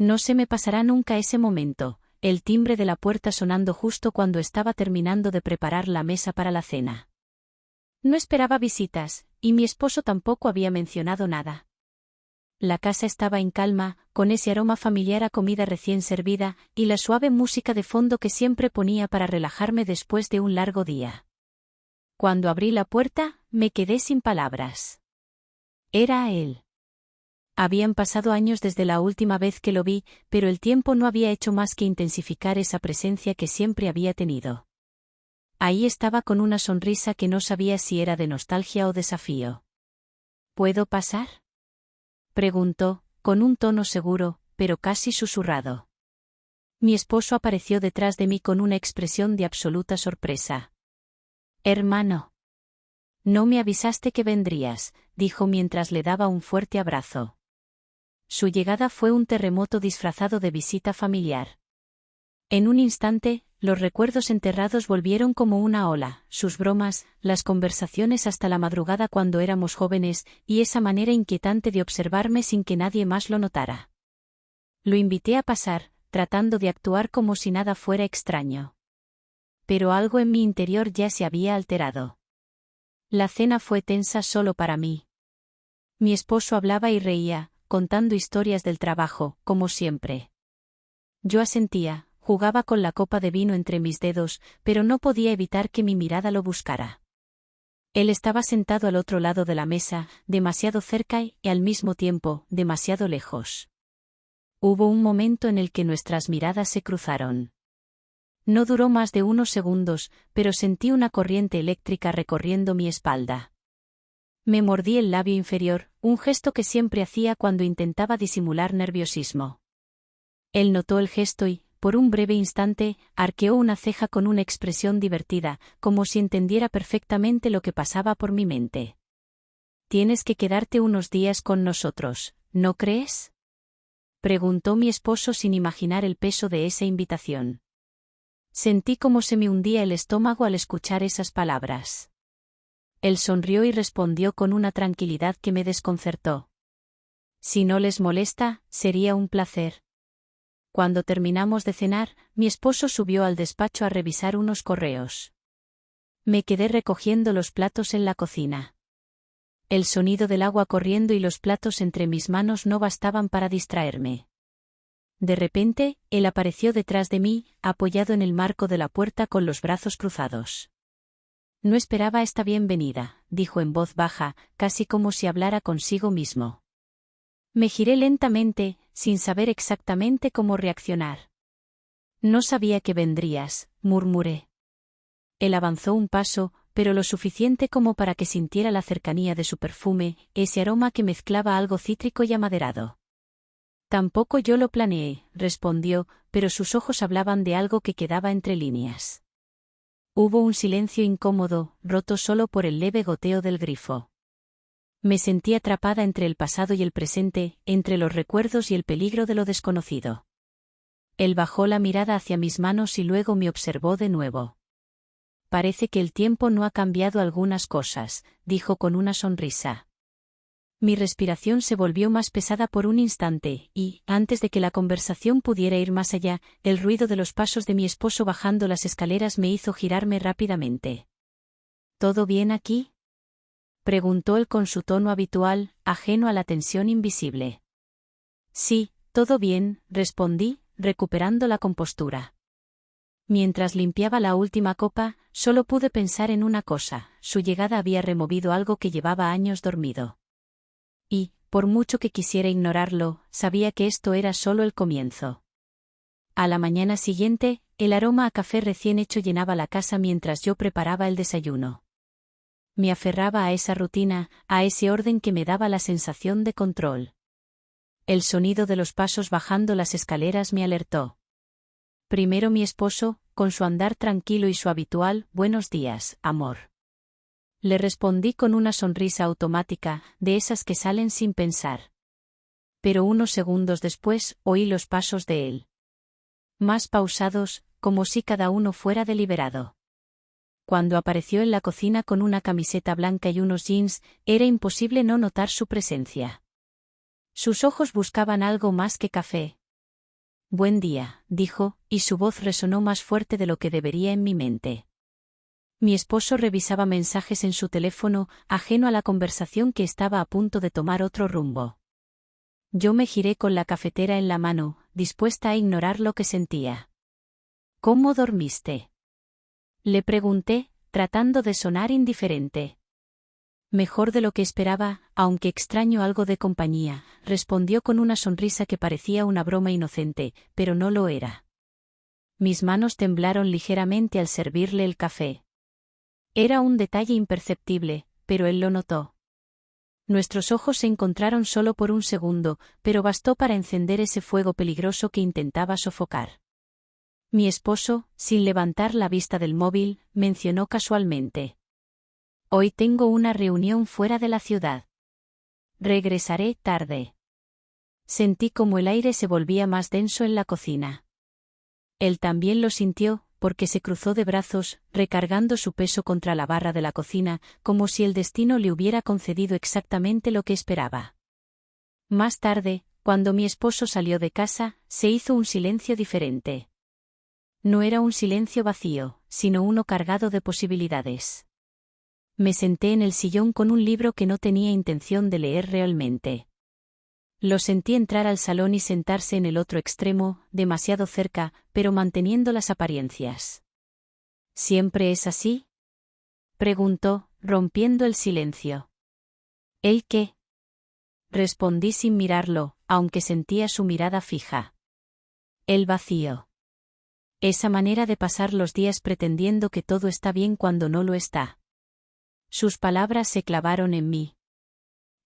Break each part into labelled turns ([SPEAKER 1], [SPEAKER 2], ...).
[SPEAKER 1] No se me pasará nunca ese momento, el timbre de la puerta sonando justo cuando estaba terminando de preparar la mesa para la cena. No esperaba visitas, y mi esposo tampoco había mencionado nada. La casa estaba en calma, con ese aroma familiar a comida recién servida, y la suave música de fondo que siempre ponía para relajarme después de un largo día. Cuando abrí la puerta, me quedé sin palabras. Era él. Habían pasado años desde la última vez que lo vi, pero el tiempo no había hecho más que intensificar esa presencia que siempre había tenido. Ahí estaba con una sonrisa que no sabía si era de nostalgia o desafío. ¿Puedo pasar?, preguntó, con un tono seguro, pero casi susurrado. Mi esposo apareció detrás de mí con una expresión de absoluta sorpresa. «Hermano. No me avisaste que vendrías», dijo mientras le daba un fuerte abrazo. Su llegada fue un terremoto disfrazado de visita familiar. En un instante, los recuerdos enterrados volvieron como una ola, sus bromas, las conversaciones hasta la madrugada cuando éramos jóvenes, y esa manera inquietante de observarme sin que nadie más lo notara. Lo invité a pasar, tratando de actuar como si nada fuera extraño. Pero algo en mi interior ya se había alterado. La cena fue tensa solo para mí. Mi esposo hablaba y reía, contando historias del trabajo, como siempre. Yo asentía, jugaba con la copa de vino entre mis dedos, pero no podía evitar que mi mirada lo buscara. Él estaba sentado al otro lado de la mesa, demasiado cerca y, al mismo tiempo, demasiado lejos. Hubo un momento en el que nuestras miradas se cruzaron. No duró más de unos segundos, pero sentí una corriente eléctrica recorriendo mi espalda. Me mordí el labio inferior, un gesto que siempre hacía cuando intentaba disimular nerviosismo. Él notó el gesto y, por un breve instante, arqueó una ceja con una expresión divertida, como si entendiera perfectamente lo que pasaba por mi mente. «Tienes que quedarte unos días con nosotros, ¿no crees?», preguntó mi esposo sin imaginar el peso de esa invitación. Sentí como se me hundía el estómago al escuchar esas palabras. Él sonrió y respondió con una tranquilidad que me desconcertó. «Si no les molesta, sería un placer». Cuando terminamos de cenar, mi esposo subió al despacho a revisar unos correos. Me quedé recogiendo los platos en la cocina. El sonido del agua corriendo y los platos entre mis manos no bastaban para distraerme. De repente, él apareció detrás de mí, apoyado en el marco de la puerta con los brazos cruzados. «No esperaba esta bienvenida», dijo en voz baja, casi como si hablara consigo mismo. Me giré lentamente, sin saber exactamente cómo reaccionar. «No sabía que vendrías», murmuré. Él avanzó un paso, pero lo suficiente como para que sintiera la cercanía de su perfume, ese aroma que mezclaba algo cítrico y amaderado. «Tampoco yo lo planeé», respondió, pero sus ojos hablaban de algo que quedaba entre líneas. Hubo un silencio incómodo, roto solo por el leve goteo del grifo. Me sentí atrapada entre el pasado y el presente, entre los recuerdos y el peligro de lo desconocido. Él bajó la mirada hacia mis manos y luego me observó de nuevo. «Parece que el tiempo no ha cambiado algunas cosas», dijo con una sonrisa. Mi respiración se volvió más pesada por un instante, y, antes de que la conversación pudiera ir más allá, el ruido de los pasos de mi esposo bajando las escaleras me hizo girarme rápidamente. «¿Todo bien aquí?», preguntó él con su tono habitual, ajeno a la tensión invisible. «Sí, todo bien», respondí, recuperando la compostura. Mientras limpiaba la última copa, solo pude pensar en una cosa: su llegada había removido algo que llevaba años dormido. Y, por mucho que quisiera ignorarlo, sabía que esto era solo el comienzo. A la mañana siguiente, el aroma a café recién hecho llenaba la casa mientras yo preparaba el desayuno. Me aferraba a esa rutina, a ese orden que me daba la sensación de control. El sonido de los pasos bajando las escaleras me alertó. Primero mi esposo, con su andar tranquilo y su habitual «buenos días, amor». Le respondí con una sonrisa automática, de esas que salen sin pensar. Pero unos segundos después, oí los pasos de él. Más pausados, como si cada uno fuera deliberado. Cuando apareció en la cocina con una camiseta blanca y unos jeans, era imposible no notar su presencia. Sus ojos buscaban algo más que café. Buen día, dijo, y su voz resonó más fuerte de lo que debería en mi mente. Mi esposo revisaba mensajes en su teléfono, ajeno a la conversación que estaba a punto de tomar otro rumbo. Yo me giré con la cafetera en la mano, dispuesta a ignorar lo que sentía. ¿Cómo dormiste?, le pregunté, tratando de sonar indiferente. Mejor de lo que esperaba, aunque extraño algo de compañía, respondió con una sonrisa que parecía una broma inocente, pero no lo era. Mis manos temblaron ligeramente al servirle el café. Era un detalle imperceptible, pero él lo notó. Nuestros ojos se encontraron solo por un segundo, pero bastó para encender ese fuego peligroso que intentaba sofocar. Mi esposo, sin levantar la vista del móvil, mencionó casualmente: «Hoy tengo una reunión fuera de la ciudad. Regresaré tarde». Sentí como el aire se volvía más denso en la cocina. Él también lo sintió, porque se cruzó de brazos, recargando su peso contra la barra de la cocina, como si el destino le hubiera concedido exactamente lo que esperaba. Más tarde, cuando mi esposo salió de casa, se hizo un silencio diferente. No era un silencio vacío, sino uno cargado de posibilidades. Me senté en el sillón con un libro que no tenía intención de leer realmente. Lo sentí entrar al salón y sentarse en el otro extremo, demasiado cerca, pero manteniendo las apariencias. ¿Siempre es así?, preguntó, rompiendo el silencio. ¿El qué?, respondí sin mirarlo, aunque sentía su mirada fija. El vacío. Esa manera de pasar los días pretendiendo que todo está bien cuando no lo está. Sus palabras se clavaron en mí.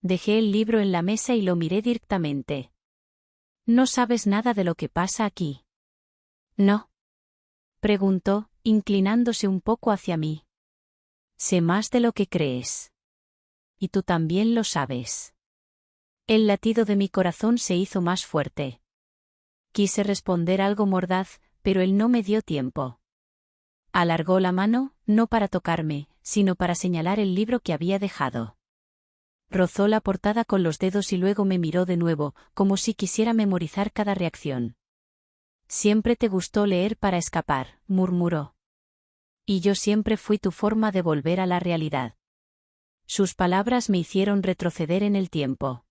[SPEAKER 1] Dejé el libro en la mesa y lo miré directamente. «¿No sabes nada de lo que pasa aquí?». «No», preguntó, inclinándose un poco hacia mí. «Sé más de lo que crees. Y tú también lo sabes». El latido de mi corazón se hizo más fuerte. Quise responder algo mordaz, pero él no me dio tiempo. Alargó la mano, no para tocarme, sino para señalar el libro que había dejado. Rozó la portada con los dedos y luego me miró de nuevo, como si quisiera memorizar cada reacción. «Siempre te gustó leer para escapar», murmuró. «Y yo siempre fui tu forma de volver a la realidad». Sus palabras me hicieron retroceder en el tiempo.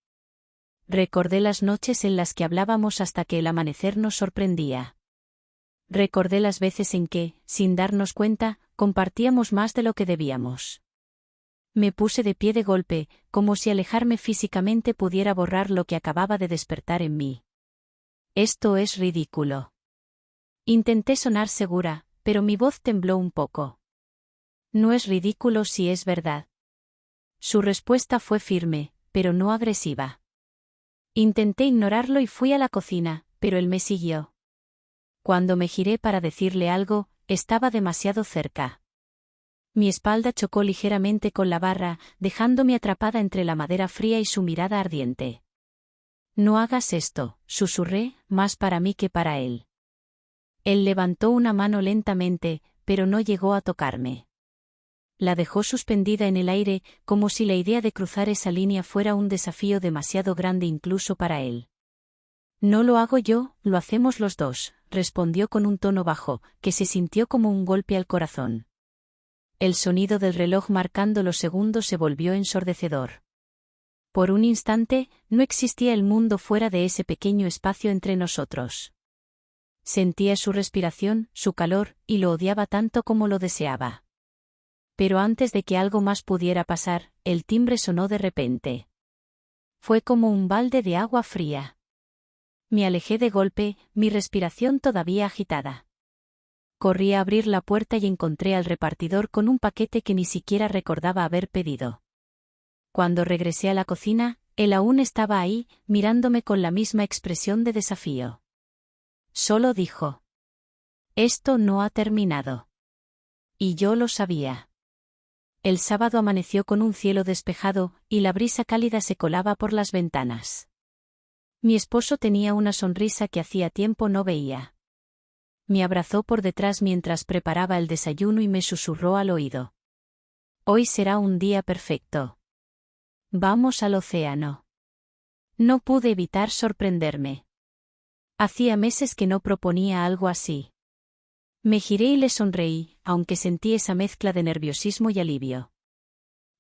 [SPEAKER 1] Recordé las noches en las que hablábamos hasta que el amanecer nos sorprendía. Recordé las veces en que, sin darnos cuenta, compartíamos más de lo que debíamos. Me puse de pie de golpe, como si alejarme físicamente pudiera borrar lo que acababa de despertar en mí. «Esto es ridículo». Intenté sonar segura, pero mi voz tembló un poco. «No es ridículo si es verdad». Su respuesta fue firme, pero no agresiva. Intenté ignorarlo y fui a la cocina, pero él me siguió. Cuando me giré para decirle algo, estaba demasiado cerca. Mi espalda chocó ligeramente con la barra, dejándome atrapada entre la madera fría y su mirada ardiente. «No hagas esto», susurré, más para mí que para él. Él levantó una mano lentamente, pero no llegó a tocarme. La dejó suspendida en el aire, como si la idea de cruzar esa línea fuera un desafío demasiado grande incluso para él. «No lo hago yo, lo hacemos los dos», respondió con un tono bajo, que se sintió como un golpe al corazón. El sonido del reloj marcando los segundos se volvió ensordecedor. Por un instante, no existía el mundo fuera de ese pequeño espacio entre nosotros. Sentía su respiración, su calor, y lo odiaba tanto como lo deseaba. Pero antes de que algo más pudiera pasar, el timbre sonó de repente. Fue como un balde de agua fría. Me alejé de golpe, mi respiración todavía agitada. Corrí a abrir la puerta y encontré al repartidor con un paquete que ni siquiera recordaba haber pedido. Cuando regresé a la cocina, él aún estaba ahí, mirándome con la misma expresión de desafío. Solo dijo: «Esto no ha terminado». Y yo lo sabía. El sábado amaneció con un cielo despejado, y la brisa cálida se colaba por las ventanas. Mi esposo tenía una sonrisa que hacía tiempo no veía. Me abrazó por detrás mientras preparaba el desayuno y me susurró al oído: «Hoy será un día perfecto. Vamos al océano». No pude evitar sorprenderme. Hacía meses que no proponía algo así. Me giré y le sonreí, aunque sentí esa mezcla de nerviosismo y alivio.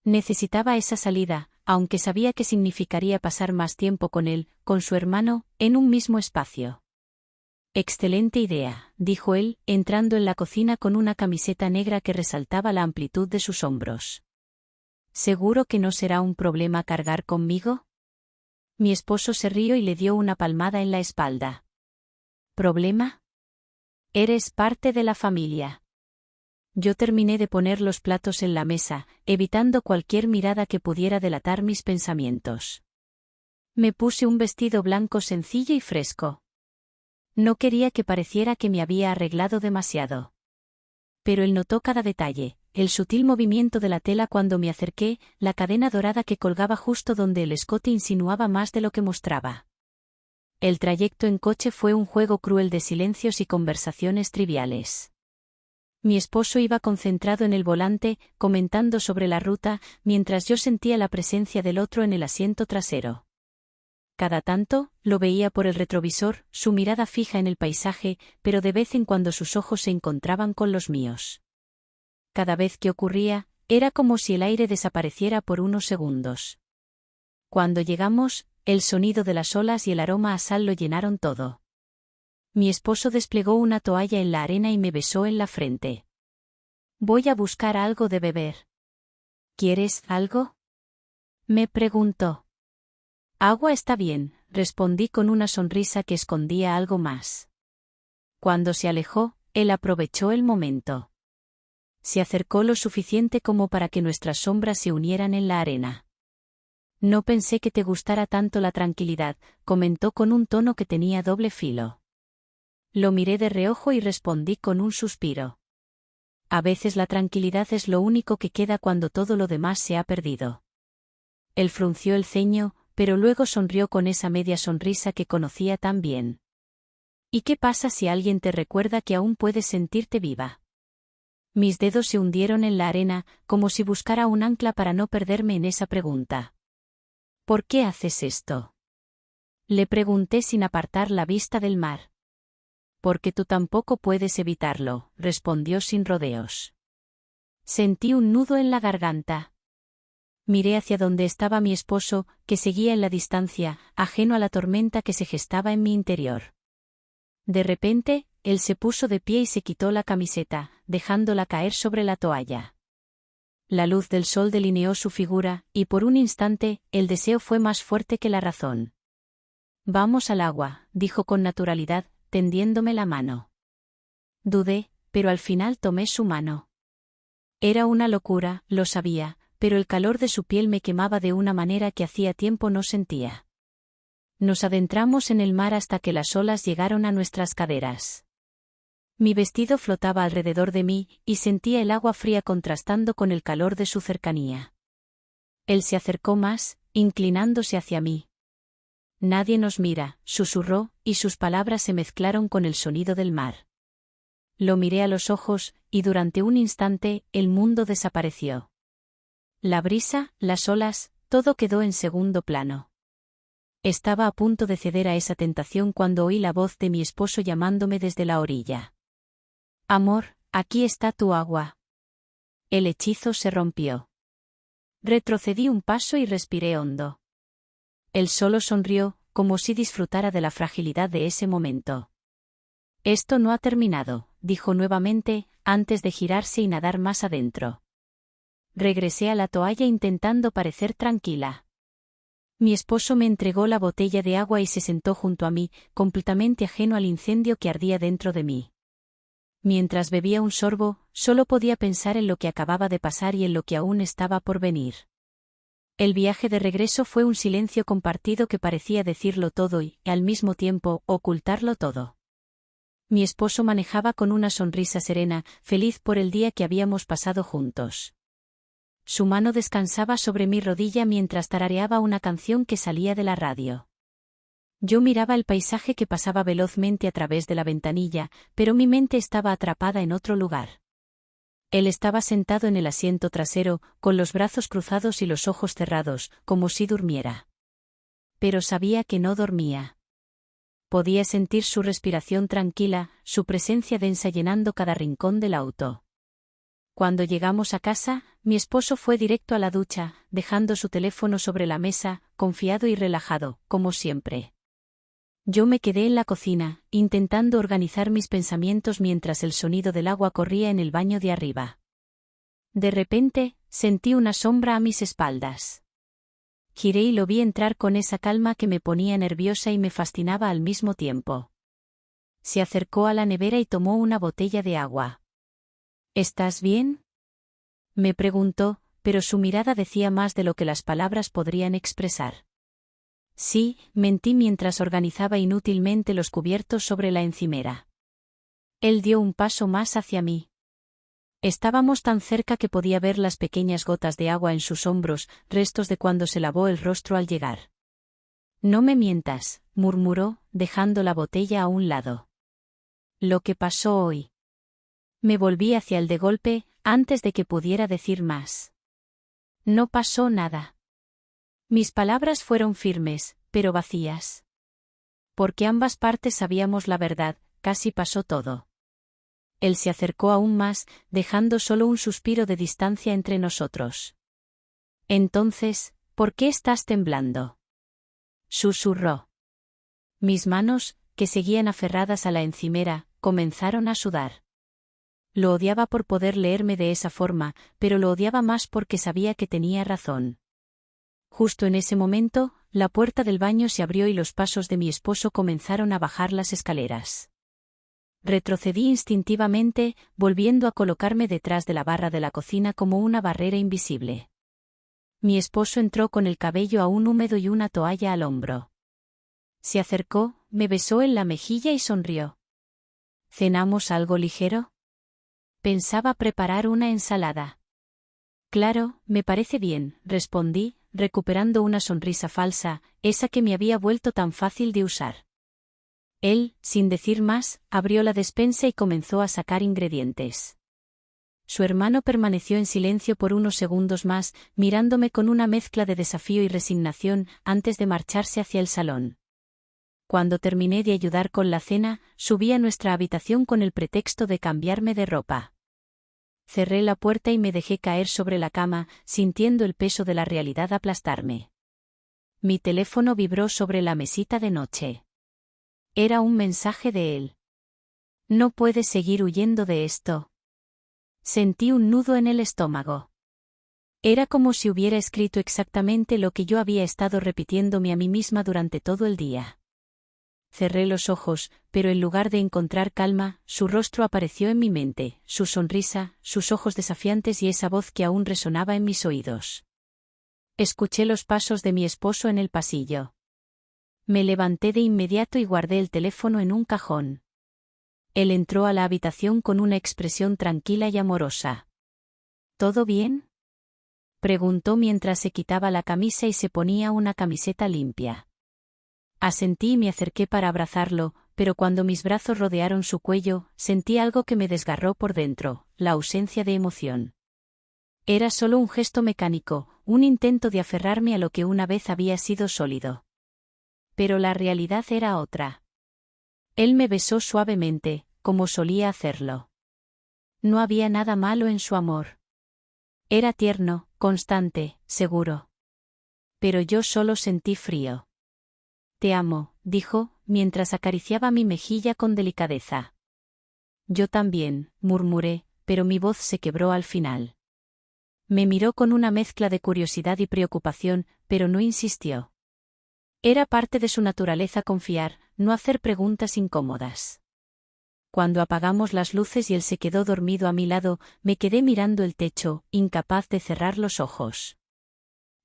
[SPEAKER 1] Necesitaba esa salida, aunque sabía que significaría pasar más tiempo con él, con su hermano, en un mismo espacio. Excelente idea, dijo él, entrando en la cocina con una camiseta negra que resaltaba la amplitud de sus hombros. ¿Seguro que no será un problema cargar conmigo? Mi esposo se rió y le dio una palmada en la espalda. ¿Problema? Eres parte de la familia. Yo terminé de poner los platos en la mesa, evitando cualquier mirada que pudiera delatar mis pensamientos. Me puse un vestido blanco sencillo y fresco. No quería que pareciera que me había arreglado demasiado. Pero él notó cada detalle, el sutil movimiento de la tela cuando me acerqué, la cadena dorada que colgaba justo donde el escote insinuaba más de lo que mostraba. El trayecto en coche fue un juego cruel de silencios y conversaciones triviales. Mi esposo iba concentrado en el volante, comentando sobre la ruta, mientras yo sentía la presencia del otro en el asiento trasero. Cada tanto, lo veía por el retrovisor, su mirada fija en el paisaje, pero de vez en cuando sus ojos se encontraban con los míos. Cada vez que ocurría, era como si el aire desapareciera por unos segundos. Cuando llegamos, el sonido de las olas y el aroma a sal lo llenaron todo. Mi esposo desplegó una toalla en la arena y me besó en la frente. Voy a buscar algo de beber. ¿Quieres algo? Me preguntó. Agua está bien, respondí con una sonrisa que escondía algo más. Cuando se alejó, él aprovechó el momento. Se acercó lo suficiente como para que nuestras sombras se unieran en la arena. No pensé que te gustara tanto la tranquilidad, comentó con un tono que tenía doble filo. Lo miré de reojo y respondí con un suspiro. A veces la tranquilidad es lo único que queda cuando todo lo demás se ha perdido. Él frunció el ceño, pero luego sonrió con esa media sonrisa que conocía tan bien. ¿Y qué pasa si alguien te recuerda que aún puedes sentirte viva? Mis dedos se hundieron en la arena, como si buscara un ancla para no perderme en esa pregunta. ¿Por qué haces esto? Le pregunté sin apartar la vista del mar. Porque tú tampoco puedes evitarlo, respondió sin rodeos. Sentí un nudo en la garganta. Miré hacia donde estaba mi esposo, que seguía en la distancia, ajeno a la tormenta que se gestaba en mi interior. De repente, él se puso de pie y se quitó la camiseta, dejándola caer sobre la toalla. La luz del sol delineó su figura, y por un instante, el deseo fue más fuerte que la razón. Vamos al agua, dijo con naturalidad, tendiéndome la mano. Dudé, pero al final tomé su mano. Era una locura, lo sabía, pero el calor de su piel me quemaba de una manera que hacía tiempo no sentía. Nos adentramos en el mar hasta que las olas llegaron a nuestras caderas. Mi vestido flotaba alrededor de mí, y sentía el agua fría contrastando con el calor de su cercanía. Él se acercó más, inclinándose hacia mí. Nadie nos mira, susurró, y sus palabras se mezclaron con el sonido del mar. Lo miré a los ojos, y durante un instante, el mundo desapareció. La brisa, las olas, todo quedó en segundo plano. Estaba a punto de ceder a esa tentación cuando oí la voz de mi esposo llamándome desde la orilla. Amor, aquí está tu agua. El hechizo se rompió. Retrocedí un paso y respiré hondo. Él solo sonrió, como si disfrutara de la fragilidad de ese momento. Esto no ha terminado, dijo nuevamente, antes de girarse y nadar más adentro. Regresé a la toalla intentando parecer tranquila. Mi esposo me entregó la botella de agua y se sentó junto a mí, completamente ajeno al incendio que ardía dentro de mí. Mientras bebía un sorbo, solo podía pensar en lo que acababa de pasar y en lo que aún estaba por venir. El viaje de regreso fue un silencio compartido que parecía decirlo todo y, al mismo tiempo, ocultarlo todo. Mi esposo manejaba con una sonrisa serena, feliz por el día que habíamos pasado juntos. Su mano descansaba sobre mi rodilla mientras tarareaba una canción que salía de la radio. Yo miraba el paisaje que pasaba velozmente a través de la ventanilla, pero mi mente estaba atrapada en otro lugar. Él estaba sentado en el asiento trasero, con los brazos cruzados y los ojos cerrados, como si durmiera. Pero sabía que no dormía. Podía sentir su respiración tranquila, su presencia densa llenando cada rincón del auto. Cuando llegamos a casa, mi esposo fue directo a la ducha, dejando su teléfono sobre la mesa, confiado y relajado, como siempre. Yo me quedé en la cocina, intentando organizar mis pensamientos mientras el sonido del agua corría en el baño de arriba. De repente, sentí una sombra a mis espaldas. Giré y lo vi entrar con esa calma que me ponía nerviosa y me fascinaba al mismo tiempo. Se acercó a la nevera y tomó una botella de agua. ¿Estás bien?, me preguntó, pero su mirada decía más de lo que las palabras podrían expresar. Sí, mentí mientras organizaba inútilmente los cubiertos sobre la encimera. Él dio un paso más hacia mí. Estábamos tan cerca que podía ver las pequeñas gotas de agua en sus hombros, restos de cuando se lavó el rostro al llegar. No me mientas, murmuró, dejando la botella a un lado. Lo que pasó hoy. Me volví hacia él de golpe, antes de que pudiera decir más. No pasó nada. Mis palabras fueron firmes, pero vacías. Porque ambas partes sabíamos la verdad, casi pasó todo. Él se acercó aún más, dejando solo un suspiro de distancia entre nosotros. Entonces, ¿por qué estás temblando?, susurró. Mis manos, que seguían aferradas a la encimera, comenzaron a sudar. Lo odiaba por poder leerme de esa forma, pero lo odiaba más porque sabía que tenía razón. Justo en ese momento, la puerta del baño se abrió y los pasos de mi esposo comenzaron a bajar las escaleras. Retrocedí instintivamente, volviendo a colocarme detrás de la barra de la cocina como una barrera invisible. Mi esposo entró con el cabello aún húmedo y una toalla al hombro. Se acercó, me besó en la mejilla y sonrió. ¿Cenamos algo ligero? Pensaba preparar una ensalada. Claro, me parece bien, respondí, recuperando una sonrisa falsa, esa que me había vuelto tan fácil de usar. Él, sin decir más, abrió la despensa y comenzó a sacar ingredientes. Su hermano permaneció en silencio por unos segundos más, mirándome con una mezcla de desafío y resignación, antes de marcharse hacia el salón. Cuando terminé de ayudar con la cena, subí a nuestra habitación con el pretexto de cambiarme de ropa. Cerré la puerta y me dejé caer sobre la cama, sintiendo el peso de la realidad aplastarme. Mi teléfono vibró sobre la mesita de noche. Era un mensaje de él. No puedes seguir huyendo de esto. Sentí un nudo en el estómago. Era como si hubiera escrito exactamente lo que yo había estado repitiéndome a mí misma durante todo el día. Cerré los ojos, pero en lugar de encontrar calma, su rostro apareció en mi mente, su sonrisa, sus ojos desafiantes y esa voz que aún resonaba en mis oídos. Escuché los pasos de mi esposo en el pasillo. Me levanté de inmediato y guardé el teléfono en un cajón. Él entró a la habitación con una expresión tranquila y amorosa. ¿Todo bien?, preguntó mientras se quitaba la camisa y se ponía una camiseta limpia. Asentí y me acerqué para abrazarlo, pero cuando mis brazos rodearon su cuello, sentí algo que me desgarró por dentro, la ausencia de emoción. Era solo un gesto mecánico, un intento de aferrarme a lo que una vez había sido sólido. Pero la realidad era otra. Él me besó suavemente, como solía hacerlo. No había nada malo en su amor. Era tierno, constante, seguro. Pero yo solo sentí frío. Te amo, dijo, mientras acariciaba mi mejilla con delicadeza. Yo también, murmuré, pero mi voz se quebró al final. Me miró con una mezcla de curiosidad y preocupación, pero no insistió. Era parte de su naturaleza confiar, no hacer preguntas incómodas. Cuando apagamos las luces y él se quedó dormido a mi lado, me quedé mirando el techo, incapaz de cerrar los ojos.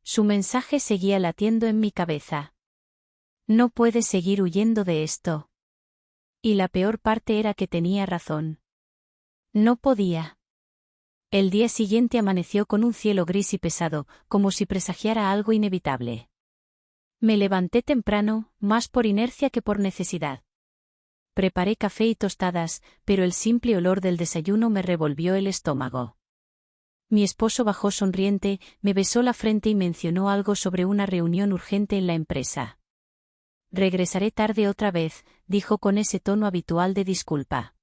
[SPEAKER 1] Su mensaje seguía latiendo en mi cabeza. No puedes seguir huyendo de esto. Y la peor parte era que tenía razón. No podía. El día siguiente amaneció con un cielo gris y pesado, como si presagiara algo inevitable. Me levanté temprano, más por inercia que por necesidad. Preparé café y tostadas, pero el simple olor del desayuno me revolvió el estómago. Mi esposo bajó sonriente, me besó la frente y mencionó algo sobre una reunión urgente en la empresa. Regresaré tarde otra vez, dijo con ese tono habitual de disculpa.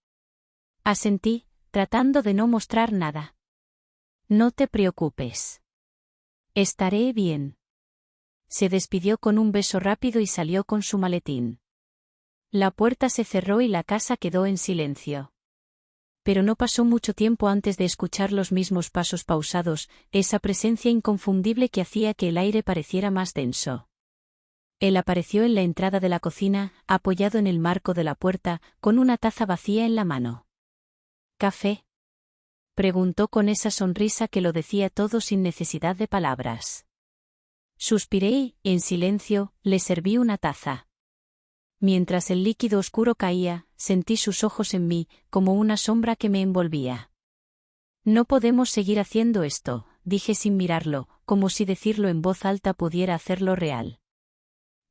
[SPEAKER 1] Asentí, tratando de no mostrar nada. No te preocupes. Estaré bien. Se despidió con un beso rápido y salió con su maletín. La puerta se cerró y la casa quedó en silencio. Pero no pasó mucho tiempo antes de escuchar los mismos pasos pausados, esa presencia inconfundible que hacía que el aire pareciera más denso. Él apareció en la entrada de la cocina, apoyado en el marco de la puerta, con una taza vacía en la mano. ¿Café?, preguntó con esa sonrisa que lo decía todo sin necesidad de palabras. Suspiré y, en silencio, le serví una taza. Mientras el líquido oscuro caía, sentí sus ojos en mí, como una sombra que me envolvía. No podemos seguir haciendo esto, dije sin mirarlo, como si decirlo en voz alta pudiera hacerlo real.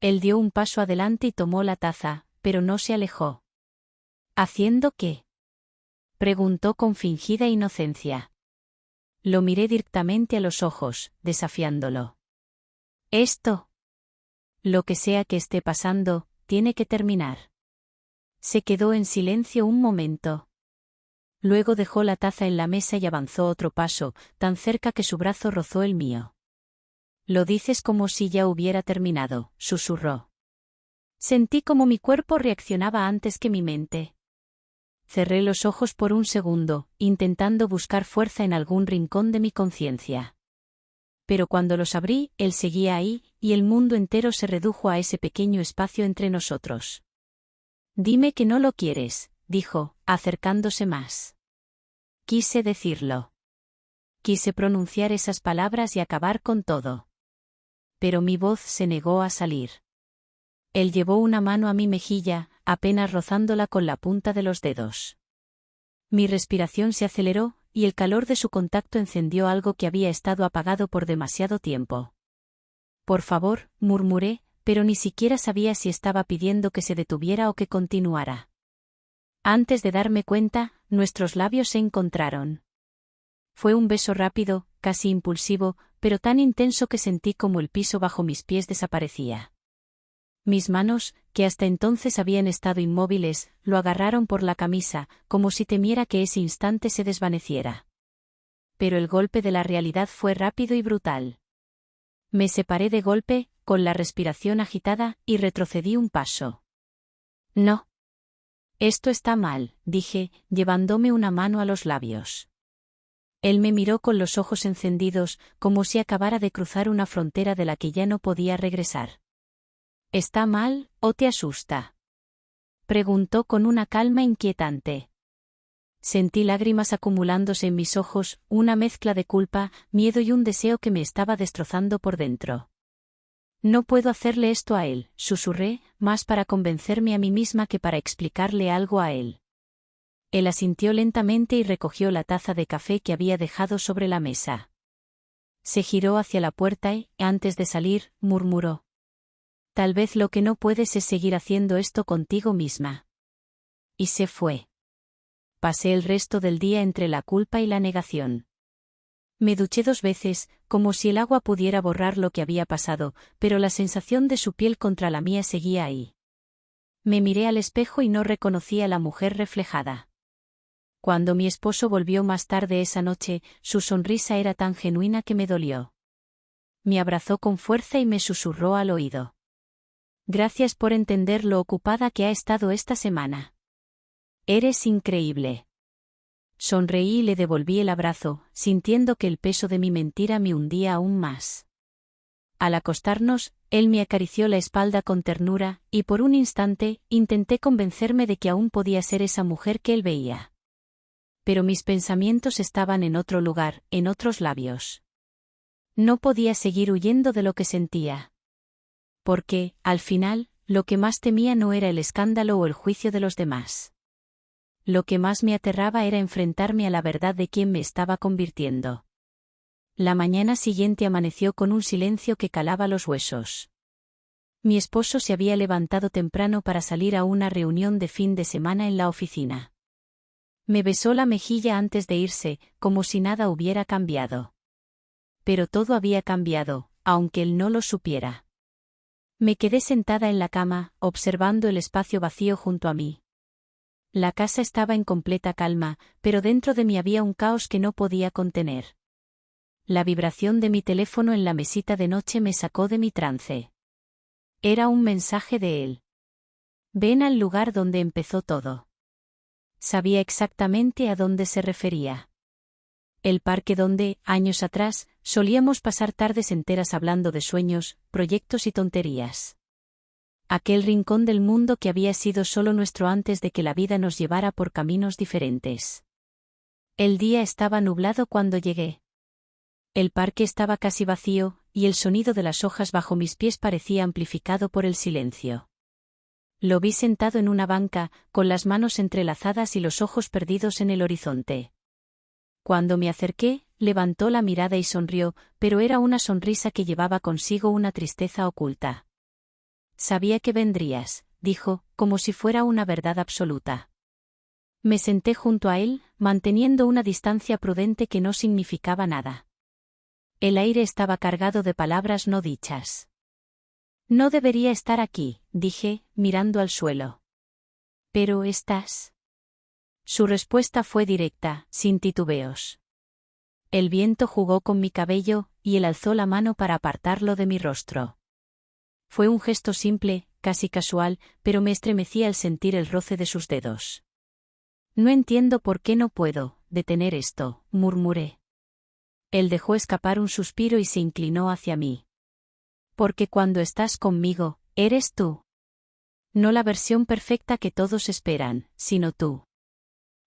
[SPEAKER 1] Él dio un paso adelante y tomó la taza, pero no se alejó. ¿Haciendo qué?, preguntó con fingida inocencia. Lo miré directamente a los ojos, desafiándolo. Esto. Lo que sea que esté pasando, tiene que terminar. Se quedó en silencio un momento. Luego dejó la taza en la mesa y avanzó otro paso, tan cerca que su brazo rozó el mío. Lo dices como si ya hubiera terminado, susurró. Sentí como mi cuerpo reaccionaba antes que mi mente. Cerré los ojos por un segundo, intentando buscar fuerza en algún rincón de mi conciencia. Pero cuando los abrí, él seguía ahí, y el mundo entero se redujo a ese pequeño espacio entre nosotros. Dime que no lo quieres, dijo, acercándose más. Quise decirlo. Quise pronunciar esas palabras y acabar con todo. Pero mi voz se negó a salir. Él llevó una mano a mi mejilla, apenas rozándola con la punta de los dedos. Mi respiración se aceleró, y el calor de su contacto encendió algo que había estado apagado por demasiado tiempo. Por favor, murmuré, pero ni siquiera sabía si estaba pidiendo que se detuviera o que continuara. Antes de darme cuenta, nuestros labios se encontraron. Fue un beso rápido, casi impulsivo, pero tan intenso que sentí como el piso bajo mis pies desaparecía. Mis manos, que hasta entonces habían estado inmóviles, lo agarraron por la camisa, como si temiera que ese instante se desvaneciera. Pero el golpe de la realidad fue rápido y brutal. Me separé de golpe, con la respiración agitada, y retrocedí un paso. No. Esto está mal, dije, llevándome una mano a los labios. Él me miró con los ojos encendidos, como si acabara de cruzar una frontera de la que ya no podía regresar. ¿Está mal, o te asusta?, preguntó con una calma inquietante. Sentí lágrimas acumulándose en mis ojos, una mezcla de culpa, miedo y un deseo que me estaba destrozando por dentro. No puedo hacerle esto a él, susurré, más para convencerme a mí misma que para explicarle algo a él. Él asintió lentamente y recogió la taza de café que había dejado sobre la mesa. Se giró hacia la puerta y, antes de salir, murmuró. Tal vez lo que no puedes es seguir haciendo esto contigo misma. Y se fue. Pasé el resto del día entre la culpa y la negación. Me duché 2 veces, como si el agua pudiera borrar lo que había pasado, pero la sensación de su piel contra la mía seguía ahí. Me miré al espejo y no reconocí a la mujer reflejada. Cuando mi esposo volvió más tarde esa noche, su sonrisa era tan genuina que me dolió. Me abrazó con fuerza y me susurró al oído. Gracias por entender lo ocupada que ha estado esta semana. Eres increíble. Sonreí y le devolví el abrazo, sintiendo que el peso de mi mentira me hundía aún más. Al acostarnos, él me acarició la espalda con ternura, y por un instante, intenté convencerme de que aún podía ser esa mujer que él veía. Pero mis pensamientos estaban en otro lugar, en otros labios. No podía seguir huyendo de lo que sentía. Porque, al final, lo que más temía no era el escándalo o el juicio de los demás. Lo que más me aterraba era enfrentarme a la verdad de quién me estaba convirtiendo. La mañana siguiente amaneció con un silencio que calaba los huesos. Mi esposo se había levantado temprano para salir a una reunión de fin de semana en la oficina. Me besó la mejilla antes de irse, como si nada hubiera cambiado. Pero todo había cambiado, aunque él no lo supiera. Me quedé sentada en la cama, observando el espacio vacío junto a mí. La casa estaba en completa calma, pero dentro de mí había un caos que no podía contener. La vibración de mi teléfono en la mesita de noche me sacó de mi trance. Era un mensaje de él. Ven al lugar donde empezó todo. Sabía exactamente a dónde se refería. El parque donde, años atrás, solíamos pasar tardes enteras hablando de sueños, proyectos y tonterías. Aquel rincón del mundo que había sido solo nuestro antes de que la vida nos llevara por caminos diferentes. El día estaba nublado cuando llegué. El parque estaba casi vacío, y el sonido de las hojas bajo mis pies parecía amplificado por el silencio. Lo vi sentado en una banca, con las manos entrelazadas y los ojos perdidos en el horizonte. Cuando me acerqué, levantó la mirada y sonrió, pero era una sonrisa que llevaba consigo una tristeza oculta. Sabía que vendrías, dijo, como si fuera una verdad absoluta. Me senté junto a él, manteniendo una distancia prudente que no significaba nada. El aire estaba cargado de palabras no dichas. No debería estar aquí, dije, mirando al suelo. Pero estás. Su respuesta fue directa, sin titubeos. El viento jugó con mi cabello, y él alzó la mano para apartarlo de mi rostro. Fue un gesto simple, casi casual, pero me estremecí al sentir el roce de sus dedos. No entiendo por qué no puedo detener esto, murmuré. Él dejó escapar un suspiro y se inclinó hacia mí. Porque cuando estás conmigo, eres tú. No la versión perfecta que todos esperan, sino tú.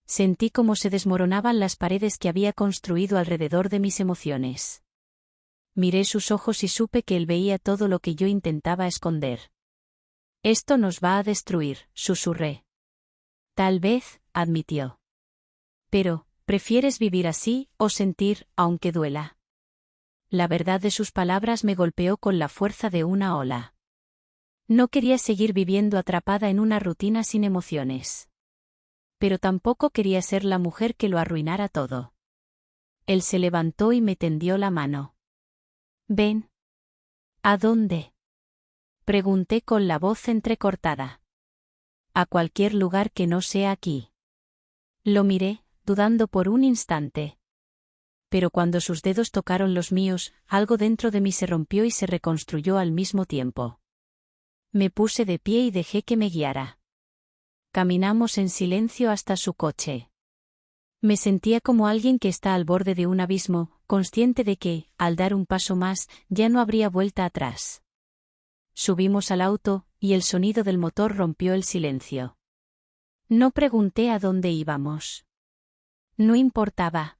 [SPEAKER 1] Sentí cómo se desmoronaban las paredes que había construido alrededor de mis emociones. Miré sus ojos y supe que él veía todo lo que yo intentaba esconder. Esto nos va a destruir, susurré. Tal vez, admitió. Pero, ¿prefieres vivir así, o sentir, aunque duela? La verdad de sus palabras me golpeó con la fuerza de una ola. No quería seguir viviendo atrapada en una rutina sin emociones. Pero tampoco quería ser la mujer que lo arruinara todo. Él se levantó y me tendió la mano. Ven. ¿A dónde? Pregunté con la voz entrecortada. A cualquier lugar que no sea aquí. Lo miré, dudando por un instante. Pero cuando sus dedos tocaron los míos, algo dentro de mí se rompió y se reconstruyó al mismo tiempo. Me puse de pie y dejé que me guiara. Caminamos en silencio hasta su coche. Me sentía como alguien que está al borde de un abismo, consciente de que, al dar un paso más, ya no habría vuelta atrás. Subimos al auto, y el sonido del motor rompió el silencio. No pregunté a dónde íbamos. No importaba.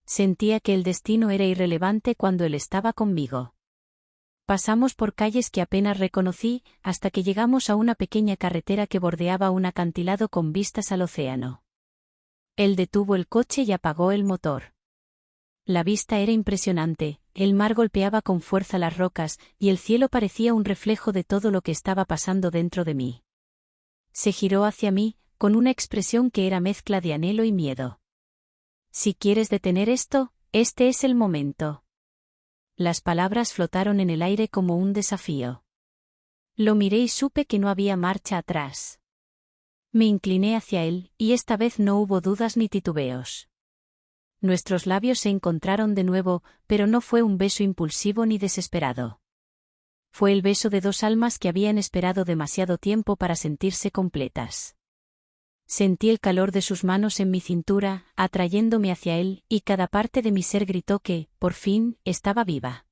[SPEAKER 1] Sentía que el destino era irrelevante cuando él estaba conmigo. Pasamos por calles que apenas reconocí, hasta que llegamos a una pequeña carretera que bordeaba un acantilado con vistas al océano. Él detuvo el coche y apagó el motor. La vista era impresionante, el mar golpeaba con fuerza las rocas, y el cielo parecía un reflejo de todo lo que estaba pasando dentro de mí. Se giró hacia mí, con una expresión que era mezcla de anhelo y miedo. Si quieres detener esto, este es el momento. Las palabras flotaron en el aire como un desafío. Lo miré y supe que no había marcha atrás. Me incliné hacia él, y esta vez no hubo dudas ni titubeos. Nuestros labios se encontraron de nuevo, pero no fue un beso impulsivo ni desesperado. Fue el beso de dos almas que habían esperado demasiado tiempo para sentirse completas. Sentí el calor de sus manos en mi cintura, atrayéndome hacia él, y cada parte de mi ser gritó que, por fin, estaba viva.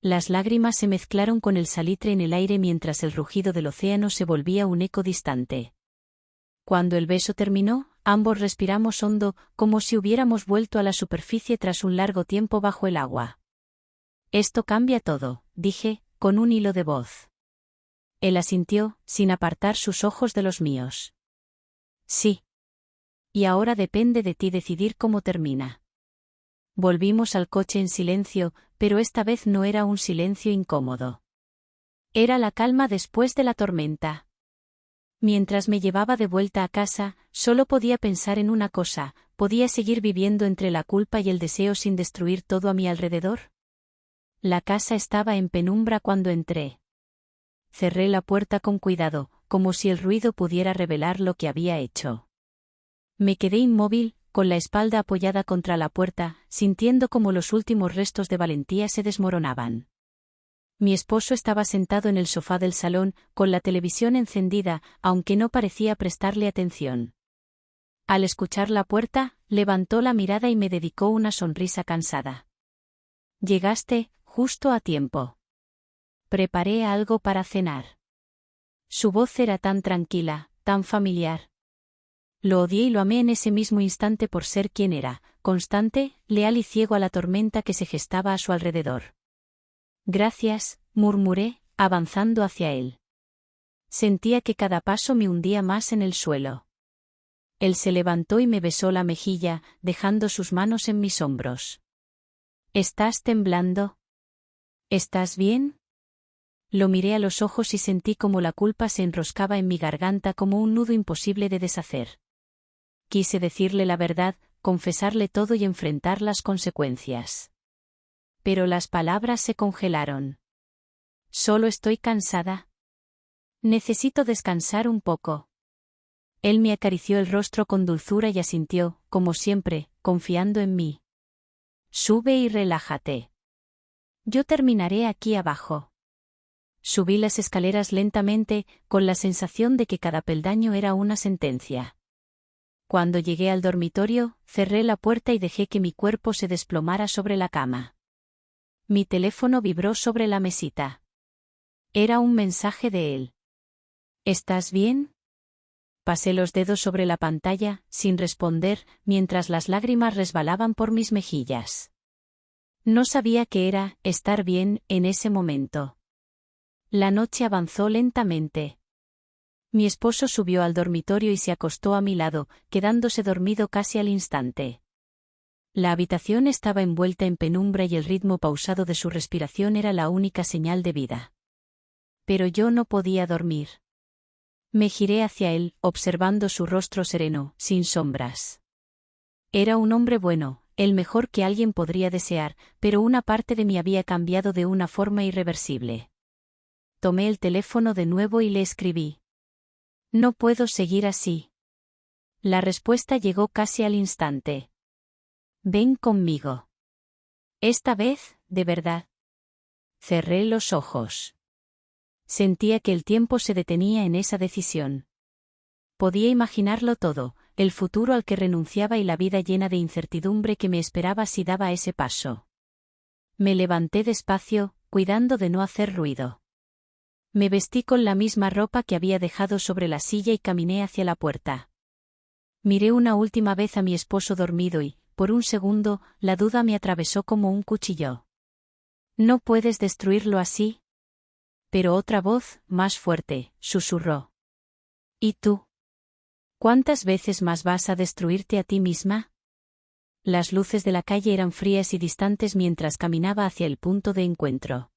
[SPEAKER 1] Las lágrimas se mezclaron con el salitre en el aire mientras el rugido del océano se volvía un eco distante. Cuando el beso terminó, ambos respiramos hondo, como si hubiéramos vuelto a la superficie tras un largo tiempo bajo el agua. Esto cambia todo, dije, con un hilo de voz. Él asintió, sin apartar sus ojos de los míos. Sí. Y ahora depende de ti decidir cómo termina. Volvimos al coche en silencio, pero esta vez no era un silencio incómodo. Era la calma después de la tormenta. Mientras me llevaba de vuelta a casa, solo podía pensar en una cosa: ¿podía seguir viviendo entre la culpa y el deseo sin destruir todo a mi alrededor? La casa estaba en penumbra cuando entré. Cerré la puerta con cuidado, como si el ruido pudiera revelar lo que había hecho. Me quedé inmóvil, con la espalda apoyada contra la puerta, sintiendo como los últimos restos de valentía se desmoronaban. Mi esposo estaba sentado en el sofá del salón, con la televisión encendida, aunque no parecía prestarle atención. Al escuchar la puerta, levantó la mirada y me dedicó una sonrisa cansada. Llegaste, justo a tiempo. Preparé algo para cenar. Su voz era tan tranquila, tan familiar. Lo odié y lo amé en ese mismo instante por ser quien era, constante, leal y ciego a la tormenta que se gestaba a su alrededor. Gracias, murmuré, avanzando hacia él. Sentía que cada paso me hundía más en el suelo. Él se levantó y me besó la mejilla, dejando sus manos en mis hombros. ¿Estás temblando? ¿Estás bien? Lo miré a los ojos y sentí como la culpa se enroscaba en mi garganta como un nudo imposible de deshacer. Quise decirle la verdad, confesarle todo y enfrentar las consecuencias. Pero las palabras se congelaron. Solo estoy cansada. Necesito descansar un poco. Él me acarició el rostro con dulzura y asintió, como siempre, confiando en mí. Sube y relájate. Yo terminaré aquí abajo. Subí las escaleras lentamente, con la sensación de que cada peldaño era una sentencia. Cuando llegué al dormitorio, cerré la puerta y dejé que mi cuerpo se desplomara sobre la cama. Mi teléfono vibró sobre la mesita. Era un mensaje de él. ¿Estás bien? Pasé los dedos sobre la pantalla, sin responder, mientras las lágrimas resbalaban por mis mejillas. No sabía qué era estar bien en ese momento. La noche avanzó lentamente. Mi esposo subió al dormitorio y se acostó a mi lado, quedándose dormido casi al instante. La habitación estaba envuelta en penumbra y el ritmo pausado de su respiración era la única señal de vida. Pero yo no podía dormir. Me giré hacia él, observando su rostro sereno, sin sombras. Era un hombre bueno, el mejor que alguien podría desear, pero una parte de mí había cambiado de una forma irreversible. Tomé el teléfono de nuevo y le escribí. No puedo seguir así. La respuesta llegó casi al instante. Ven conmigo. Esta vez, de verdad. Cerré los ojos. Sentía que el tiempo se detenía en esa decisión. Podía imaginarlo todo, el futuro al que renunciaba y la vida llena de incertidumbre que me esperaba si daba ese paso. Me levanté despacio, cuidando de no hacer ruido. Me vestí con la misma ropa que había dejado sobre la silla y caminé hacia la puerta. Miré una última vez a mi esposo dormido y, por un segundo, la duda me atravesó como un cuchillo. ¿No puedes destruirlo así? Pero otra voz, más fuerte, susurró. ¿Y tú? ¿Cuántas veces más vas a destruirte a ti misma? Las luces de la calle eran frías y distantes mientras caminaba hacia el punto de encuentro.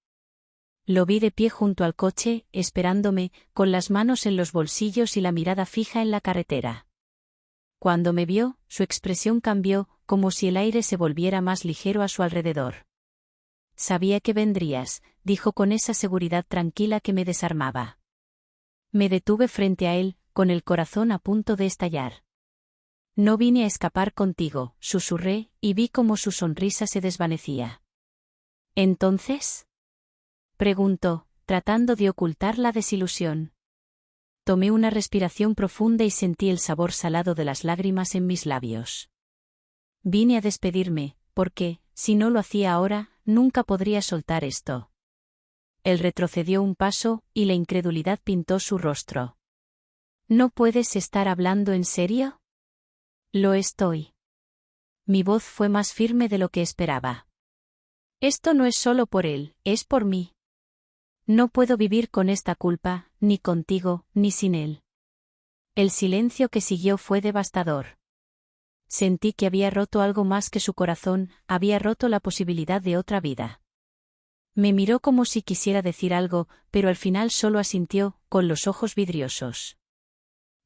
[SPEAKER 1] Lo vi de pie junto al coche, esperándome, con las manos en los bolsillos y la mirada fija en la carretera. Cuando me vio, su expresión cambió, como si el aire se volviera más ligero a su alrededor. Sabía que vendrías, dijo con esa seguridad tranquila que me desarmaba. Me detuve frente a él, con el corazón a punto de estallar. No vine a escapar contigo, susurré, y vi cómo su sonrisa se desvanecía. ¿Entonces? Preguntó, tratando de ocultar la desilusión. Tomé una respiración profunda y sentí el sabor salado de las lágrimas en mis labios. Vine a despedirme, porque, si no lo hacía ahora, nunca podría soltar esto. Él retrocedió un paso, y la incredulidad pintó su rostro. ¿No puedes estar hablando en serio? Lo estoy. Mi voz fue más firme de lo que esperaba. Esto no es solo por él, es por mí. No puedo vivir con esta culpa, ni contigo, ni sin él. El silencio que siguió fue devastador. Sentí que había roto algo más que su corazón, había roto la posibilidad de otra vida. Me miró como si quisiera decir algo, pero al final solo asintió, con los ojos vidriosos.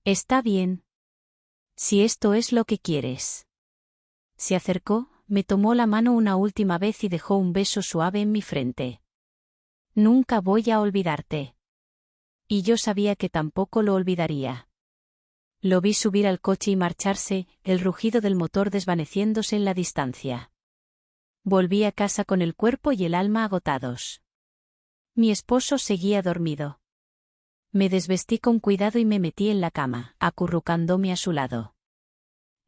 [SPEAKER 1] Está bien. Si esto es lo que quieres. Se acercó, me tomó la mano una última vez y dejó un beso suave en mi frente. Nunca voy a olvidarte. y yo sabía que tampoco lo olvidaría. Lo vi subir al coche y marcharse, el rugido del motor desvaneciéndose en la distancia. Volví a casa con el cuerpo y el alma agotados. Mi esposo seguía dormido. Me desvestí con cuidado y me metí en la cama, acurrucándome a su lado.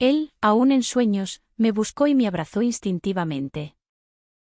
[SPEAKER 1] Él, aún en sueños, me buscó y me abrazó instintivamente.